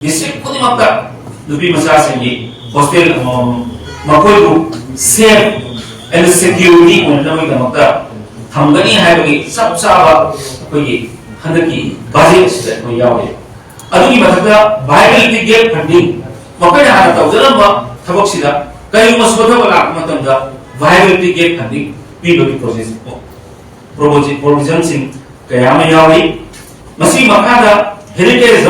District Pudimaka, Lupi Masasi, Hostel, Makoibu, safe and security on the Maka, Tangani Highway, Subsaba, Handaki, budgets that we are. Aduni Mataka, Bible ticket funding, Makana, Tazaramba, Taboxida, Kayumasota, Matanga, Bible ticket funding, people process, provisions in Kayama Masi Makada. Heritage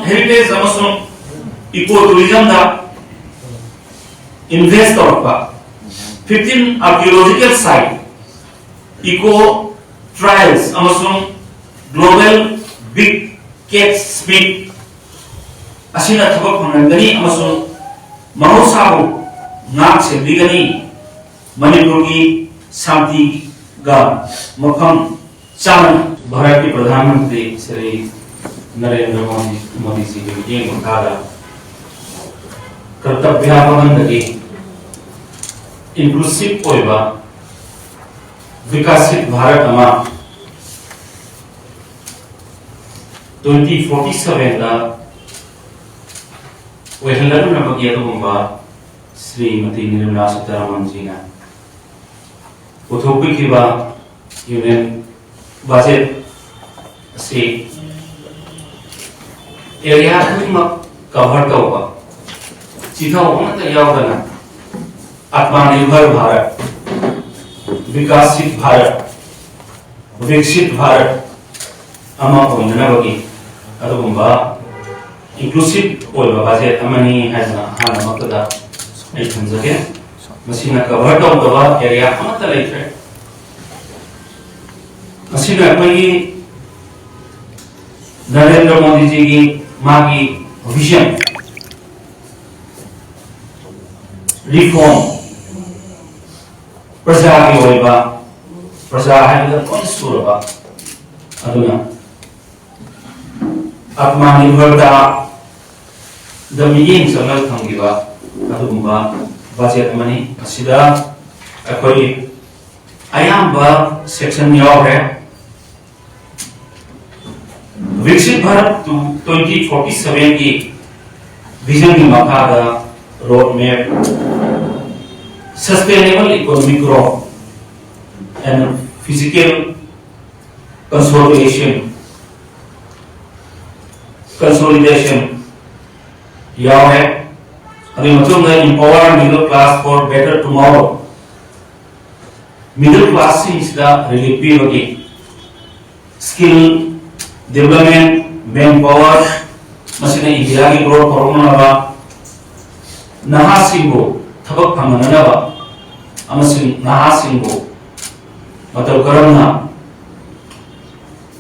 heritage ecotourism da invest torpa 15 archaeological site eco trials global big cat speed asina thabak phangani mahosabu nak se bigani manipur ki Shanti ga मखम चान भारत के प्रधानमंत्री श्री नरेंद्र मोदी जी के ये मुकाबला कर्तव्यावबंध की inclusive होइबा विकसित भारत अमा 2047 दा वेहलरु नबगिया तो श्रीमती निर्मला सीतारमण जी ने उथोपी की यूनियन बजट से एरिया कवर तौबा चिथा यावदना आत्मनिर्भर भारत विकसित भारत विकसित भारत अमा ओननबगी अदुगुंबा इंक्लूसिव ओइबा बजट अमनी हाजना हानमकदा आई खंजगे मसिना कवर तौबा एरिया अमत लेथ्रे मसिना कोई नरेंद्र मोदी जी की मागी विजन रिफॉर्म प्रजा की ओइबा प्रजा है कौन सुरबा अदुना आत्मनिर्भरता दमियें संगल थंगिबा अदुगुंबा बजट मनी असिदा अखोई अयाम्बा सेक्शन याव है विकसित भारत 2047 की विजन की मकादा road map sustainable economic growth and physical consolidation याव है अभी मतलब empower middle class for better tomorrow middle class is the reliability skill development manpower machine India की ग्रोथ करोनवा नहासिंगो थबक फंगननवा अमसिन नहासिंगो मतलब करमना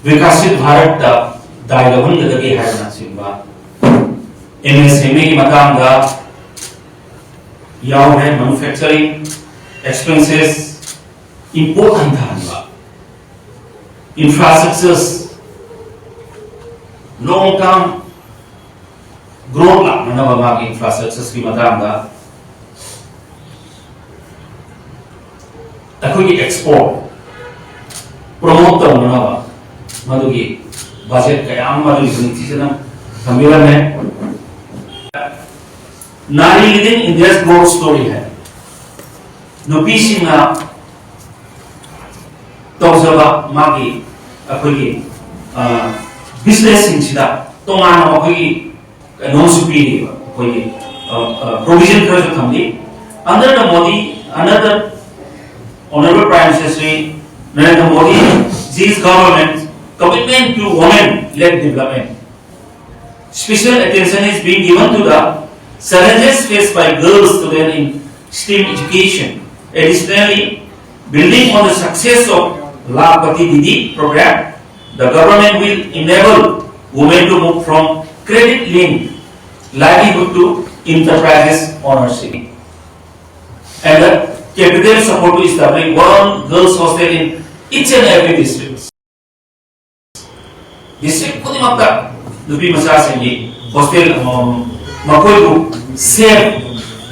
विकसित भारत दा दायगवन लगे है नासिंबा एमएसएमई की मकाम दा याव है मैन्युफैक्चरिंग एक्सपेंसेस इंपोर्टेंट था infrastructures long term growth la manaba mag infrastructures ki matanga akoi export promote ta manaba madugi budget kayam madu gunti jana samiran hai nari leading india's growth story hai nupi singa tawzaba magi akoi business insida tongana akoi non superior akoi provision kar jo thamli under the Modi another honorable prime minister Narendra Modi ji's government commitment to women led development special attention is being given to the challenges faced by girls students in STEM education. Additionally, building on the success of Lakshmi Didi program, the government will enable women to move from credit-linked livelihood to enterprises ownership, and the capital support to establish one girls hostel in each and every district. District Pudimaka, Lupi Masasi, hostel Makoibu, safe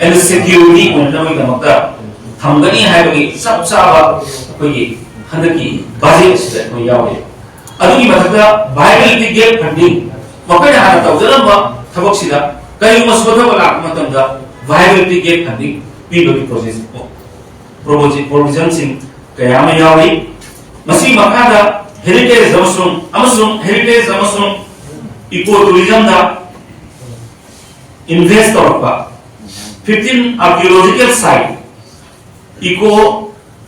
and security on the Maka, Tangani Highway, Subsaba, Handaki, budgets that we are. अदुगी मथका बाइबल तिकेट funding ꯃꯈꯣꯏꯅ ꯍꯥꯟꯅ ꯇꯧꯖꯔꯝꯕ ꯊꯕꯛꯁꯤꯗ ꯀꯔꯤꯒꯨꯝꯕ ꯁꯣꯊꯕ ꯂꯥꯛꯄ ꯃꯇꯝꯗ ꯚꯥꯏꯕꯤꯂꯤꯇꯤ gap funding ꯄꯤꯕꯒꯤ ꯄ꯭ꯔꯣꯕꯤꯖꯟꯁꯤꯡ ꯀꯌꯥ ꯑꯃ ꯌꯥꯎꯔꯤ ꯃꯁꯤ ꯃꯈꯥꯗ ꯍꯦꯔꯤꯇꯦꯖ ꯑꯃꯁꯨꯡ इको टूरिज्म दा इन्वेस्ट तौरपा 15 आर्कियोलॉजिकल साइट इको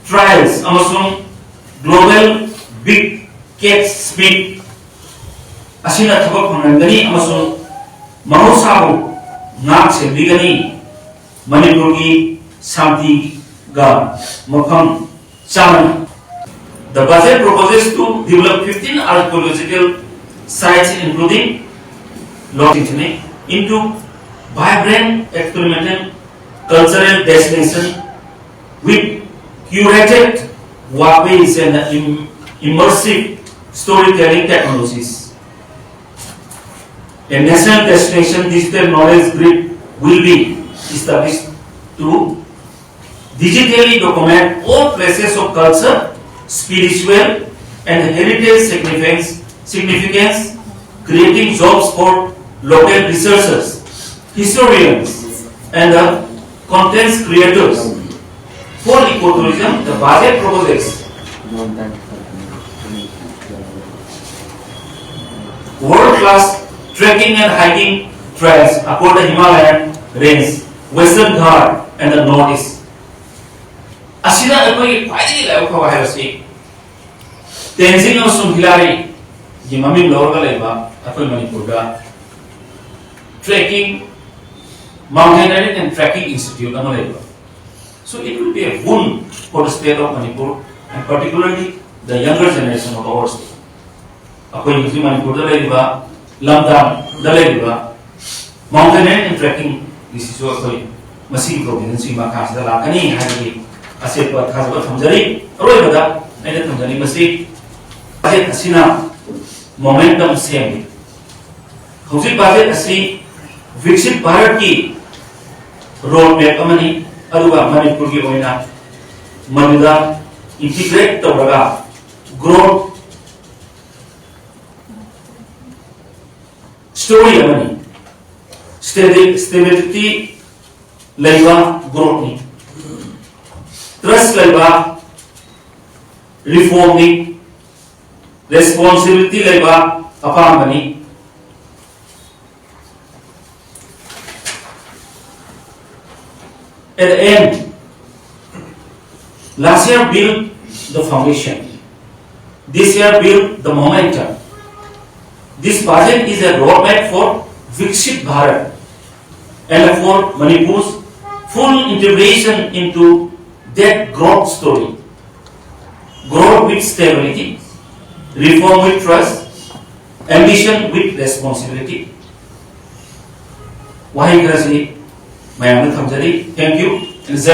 ट्रायल्स अमसुंग ग्लोबल बिग कैट स्पीड असिना थबक फंगनगनी अमसुंग महोत्सव नाक सेबिगनी मणिपुर की शांति गा मफम चामन The budget proposes to develop 15 archaeological sites including Longitudinally into vibrant experimental cultural destination with curated walkways and immersive storytelling technologies. A national destination digital knowledge grid will be established to digitally document all places of culture, spiritual and heritage significance, creating jobs for local researchers, historians, and content creators. For ecotourism, the budget proposes world-class trekking and hiking trails across the Himalayan range, Western Ghat, and the Northeast. Asida akwai faidi la ko wa hasi Tenzing amasung Hillary gi maming lawrga laiba akwai Manipur da trekking mountaineering and trekking institute ama laiba. So it will be a boon for the state of Manipur and particularly the younger generation of our state. Akwai gi Manipur da laiba lamdam da laiba mountaineering and trekking institute akwai masing province ma khas da lakani hai असे पर खास बात समझरी रोय बता मैंने समझनी मसी budget हसीना momentum same हौजिक budget हसी विकसित भारत की रोड मैप अमनी अदुगा मणिपुर की ओइना मनुदा इंटीग्रेट तौरगा ग्रोथ स्टोरी अमनी स्टेबिलिटी लेवा growth knee Trust laiba reform ni responsibility laiba apambani at the end last year built the foundation, this year built the momentum. This budget is a roadmap for Viksit Bharat and for Manipur's full integration into that growth story. Growth with stability, reform with trust, ambition with responsibility. Wahai Grasi, Thank you.